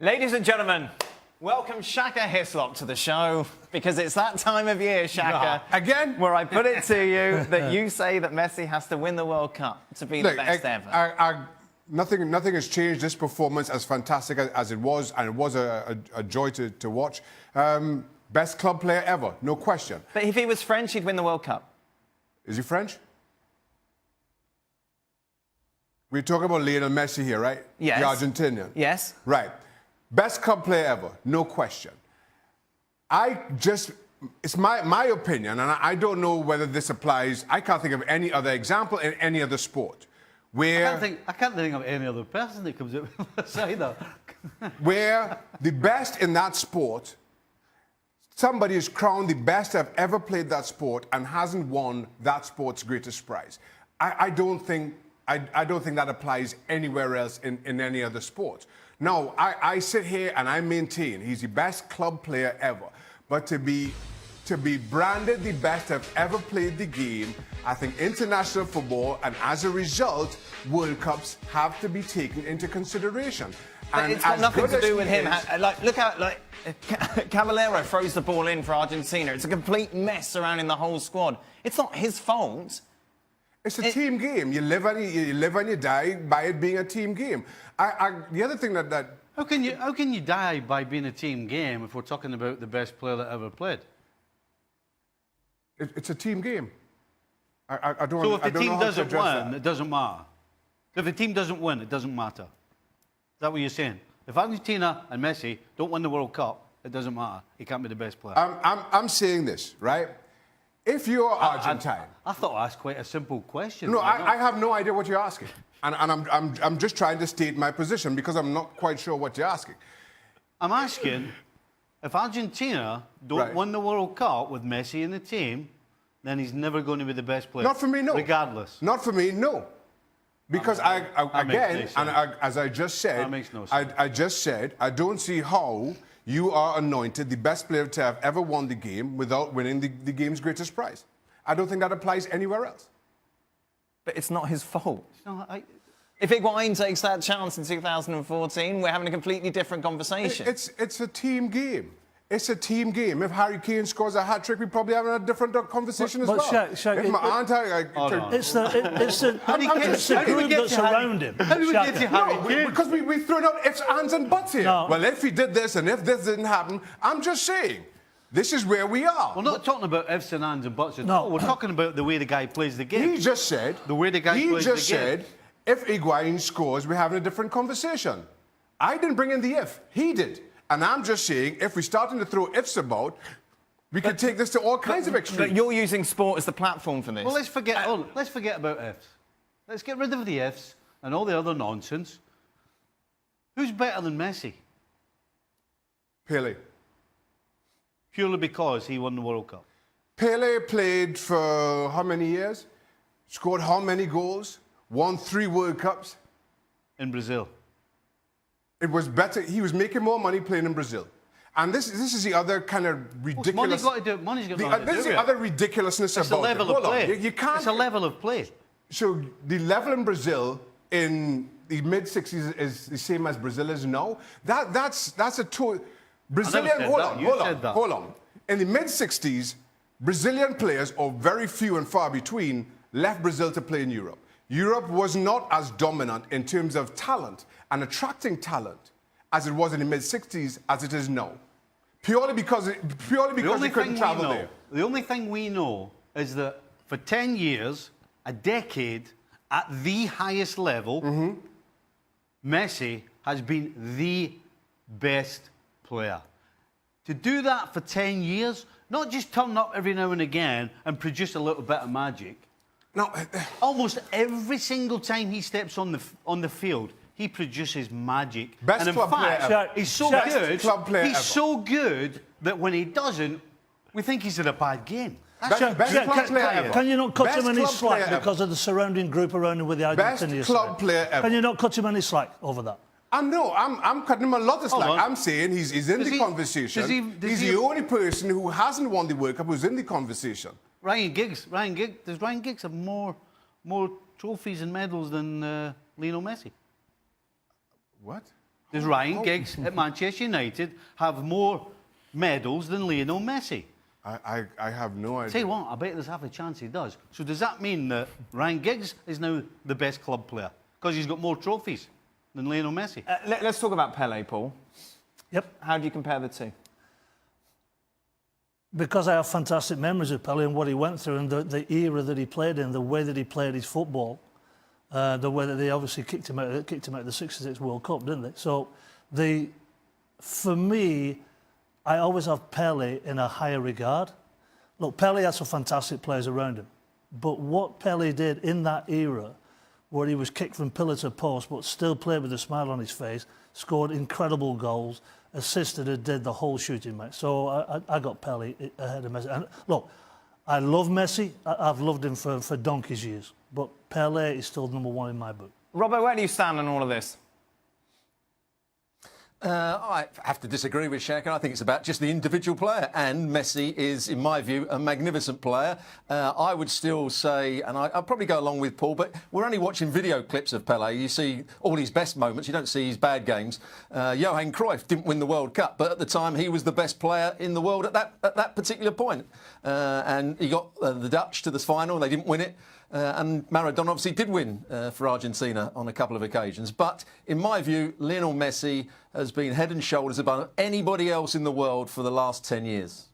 Ladies and gentlemen, welcome Shaka Hislop to the show, because it's that time of year, Shaka. Again? Where I put it to you that you say that Messi has to win the World Cup to be the best ever. Nothing has changed this performance, as fantastic as it was, and it was a joy to watch. Best club player ever, no question. But if he was French, he'd win the World Cup. Is he French? We're talking about Lionel Messi here, right? Yes. The Argentinian. Yes. Right. Best club player ever, no question. It's my opinion, and I don't know whether this applies. I can't think of any other example in any other sport where... I can't think of any other person that comes up with this either. Where the best in that sport, somebody is crowned the best to have ever played that sport and hasn't won that sport's greatest prize. I don't think that applies anywhere else in any other sport. No, I sit here and I maintain he's the best club player ever. But to be branded the best to have ever played the game, I think international football and as a result, World Cups have to be taken into consideration. But and it's got nothing to do with him. is, Look how Caballero throws the ball in for Argentina. It's a complete mess surrounding the whole squad. It's not his fault. It's a team game. You live and you die by it being a team game. The other thing that How can you die by being a team game if we're talking about the best player that ever played? it's a team game. I don't. So if I the don't team know how to doesn't address win, that. it doesn't matter. If the team doesn't win, it doesn't matter. Is that what you're saying? If Argentina and Messi don't win the World Cup, it doesn't matter. He can't be the best player. I'm saying this, right? If you're Argentine, I thought I asked quite a simple question. no, I have no idea what you're asking, and I'm just trying to state my position because I'm not quite sure what you're asking. I'm asking, if Argentina don't win the World Cup with Messi in the team, then he's never going to be the best player. Not for me, no. Regardless. Not for me, no. Because as I just said, That makes no sense. I just said, I don't see how you are anointed the best player to have ever won the game without winning the game's greatest prize. I don't think that applies anywhere else. But it's not his fault. No, If Higuain takes that chance in 2014, we're having a completely different conversation. It's a team game. It's a team game. If Harry Kane scores a hat-trick, we're probably having a different conversation as well. Shaq, If my aunt... it's the group that's around him. How do we get to Harry Kane? Because we've thrown out ifs, ands and buts here. No. Well, if he did this and if this didn't happen, I'm just saying, this is where we are. We're not talking about ifs and ands and buts. No. We're talking about the way the guy plays the game. He just said... The way the guy plays the game. He just said, if Higuain scores, we're having a different conversation. I didn't bring in the if. He did. And I'm just saying, if we're starting to throw ifs about, we could take this to all kinds of extremes. But you're using sport as the platform for this. Well, let's forget about ifs. Let's get rid of the ifs and all the other nonsense. Who's better than Messi? Pele. Purely because he won the World Cup. Pele played for how many years? Scored how many goals? Won 3 World Cups. In Brazil. It was better. He was making more money playing in Brazil. And this is the other kind of ridiculous... Money's got to do it. This is the other ridiculousness it's about a level it. of play. You can't... It's a level of play. So the level in Brazil in the mid-60s is the same as Brazil is now. That's a total... Brazilian... Hold on. In the mid-60s, Brazilian players, or very few and far between, left Brazil to play in Europe. Europe was not as dominant in terms of talent and attracting talent as it was in the mid-60s as it is now. Purely because they couldn't travel there. The only thing we know is that for 10 years, a decade, at the highest level, Messi has been the best player. To do that for 10 years, not just turn up every now and again and produce a little bit of magic. No, almost every single time he steps on the field, he produces magic. Best and in club fact, player ever. he's so Best good. Club player he's ever. so good that when he doesn't, we think he's in a bad game. Can you not cut him any club slack player because of the surrounding group around him with the Argentinians? Best club player ever. Can you not cut him any slack over that? No, I'm cutting him a lot of slack. Hold on. I'm saying he's in the conversation. He's the only person who hasn't won the World Cup who's in the conversation. Does Ryan Giggs have more trophies and medals than Lionel Messi? What? Does Ryan Giggs at Manchester United have more medals than Lionel Messi? I have no idea. Tell you what, I bet there's half a chance he does. So does that mean that Ryan Giggs is now the best club player because he's got more trophies than Lionel Messi? Let's talk about Pele, Paul. Yep. How do you compare the two? Because I have fantastic memories of Pele and what he went through and the era that he played in, the way that he played his football, the way that they obviously kicked him out of the '66 World Cup, didn't they? So, for me, I always have Pele in a higher regard. Look, Pele had some fantastic players around him, but what Pele did in that era, where he was kicked from pillar to post, but still played with a smile on his face, scored incredible goals, assisted and did the whole shooting match. So I got Pele ahead of Messi. And look, I love Messi. I've loved him for donkey's years, but Pele is still number one in my book. Robert, where do you stand on all of this? I have to disagree with Shaq. I think it's about just the individual player. And Messi is, in my view, a magnificent player. I would still say, and I'd probably go along with Paul, but we're only watching video clips of Pele. You see all his best moments. You don't see his bad games. Johan Cruyff didn't win the World Cup, but at the time he was the best player in the world at that particular point. And he got the Dutch to the final. They didn't win it. And Maradona obviously did win for Argentina on a couple of occasions. But in my view, Lionel Messi has been head and shoulders above anybody else in the world for the last 10 years.